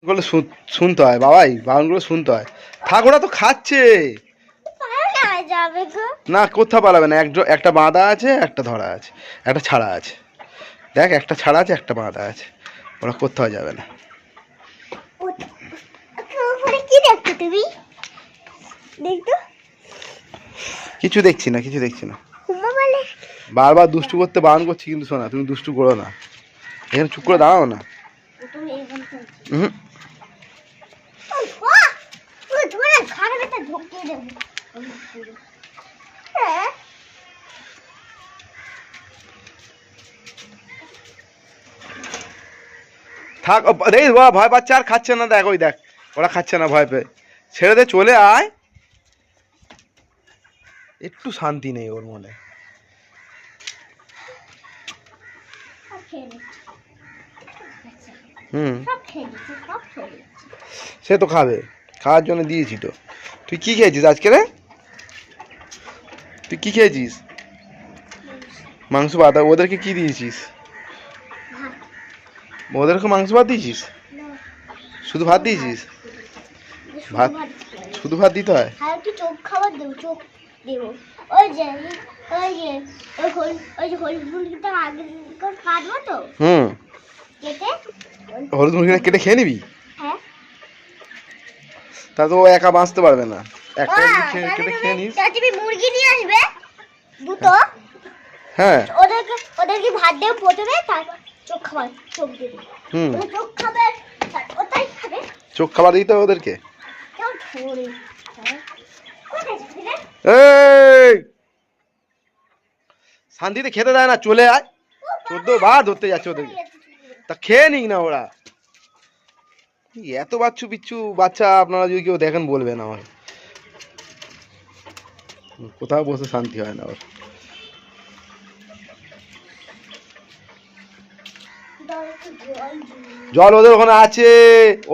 গুলো শুনতে হয় বাবাই, বাউনগুলো শুনতে হয়। থাক, ওরা তো খাচ্ছে না, কোথাও পালাবে না। একটা বাঁধা আছে, একটা ধরা আছে, একটা ছাড়া আছে। দেখ, একটা ছাড়া আছে, একটা বাঁধা আছে, ওরা কোথাও যাবে না। কিছু দেখছি না, কিছু দেখছি না। বারবার দুষ্টু করতে বারণ করছি, কিন্তু শোনা, তুমি দুষ্টু করো না। এখানে চুপ করে দাঁড়াও না। থাক, দেখ ওরা ভয় পাচ্ছে আর খাচ্ছে না। দেখ, ওই দেখ, ওরা খাচ্ছে না ভয় পেয়ে। ছেড়ে দে, চলে আয়। একটু শান্তি নেই ওর মনে। সে তো খাবে, খাওয়ার জন্য দিয়েছি তো। তুই কি খেয়েছিস আজকে রে? তুই কি খেয়েছিস? মাংস ভাত। ওদেরকে কি দিয়েছিস? ওদেরকে মাংস ভাত দিয়েছিস? শুধু ভাত দিয়েছিস? ভাত, শুধু ভাত দিতে হয়? চোখ খাবার দেবো, চোখ দেবো। ওই যে হলুদ মুরগিটা আগে কাটবো তো, কেটে হলুদ মুরগিটা কেটে খেয়ে নিবি? হ্যাঁ। তা তো ও একা বাঁচতে পারবে না। একটা কেটে খেয়ে নিস। তুমি মুরগি নিয়ে আসবে দুটো। হ্যাঁ, ওদেরকে ভাত দেবো প্রথমে, তারপর চোখ খাবার, চোখ দেবো। চোখ খাবার ওটাই খাবে। চোখ খাবার দিতে হবে ওদেরকে। শান্তিতে খেতে দেয় না, চলে আয়। 14 বার ধরতে যাচ্ছে ওদেরকে, তা খেয়ে নিক না ওরা। এত বাচ্চু পিচ্ছু বাচ্চা আপনারা যদি কেউ দেখেন বলবেন আমার। কোথাও বসে শান্তি হয় না ওর। জল ওদের ওখানে আছে,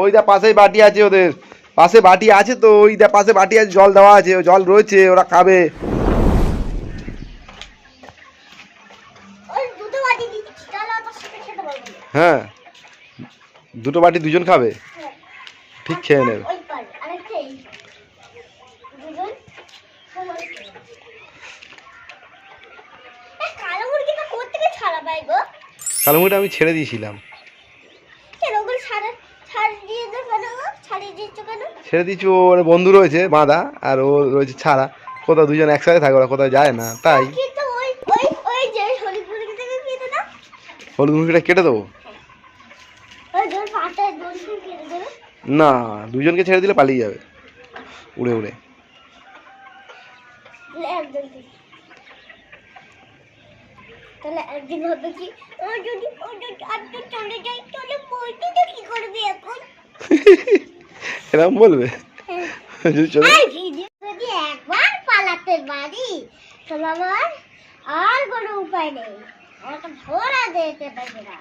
ওই দা পাশেই বাটি আছে, ওদের পাশে বাটি আছে তো, ওই দা পাশে বাটি আছে, জল দেওয়া আছে, জল রয়েছে, ওরা খাবে। হ্যাঁ, দুটো বাটি দুজন খাবে, ঠিক খেয়ে নেবে। কালো মুরগিটা আমি ছেড়ে দিয়েছিলাম। ছেড়ে দিচ্ছি, ওর বন্ধু রয়েছে বাঁধা, আর ও রয়েছে ছাড়া। কোথাও দুজন একসাথে থাকে, ওরা কোথাও যায় না, তাই। হলুদ মুরগিটা কেটে দেবো না, দুজনকে ছেড়ে দিলে পালিয়ে যাবে উড়ে উড়ে। তাহলে একদিন হবে কি, ও যদি চলে যায়, তাহলে মুরগিটা কি করবে এখন? এরকম বলবে? যদি একবার পালাতে পারি, তাহলে আমার আর কোনো উপায় নেই, আমাকে ধরা যেতে পারবে না।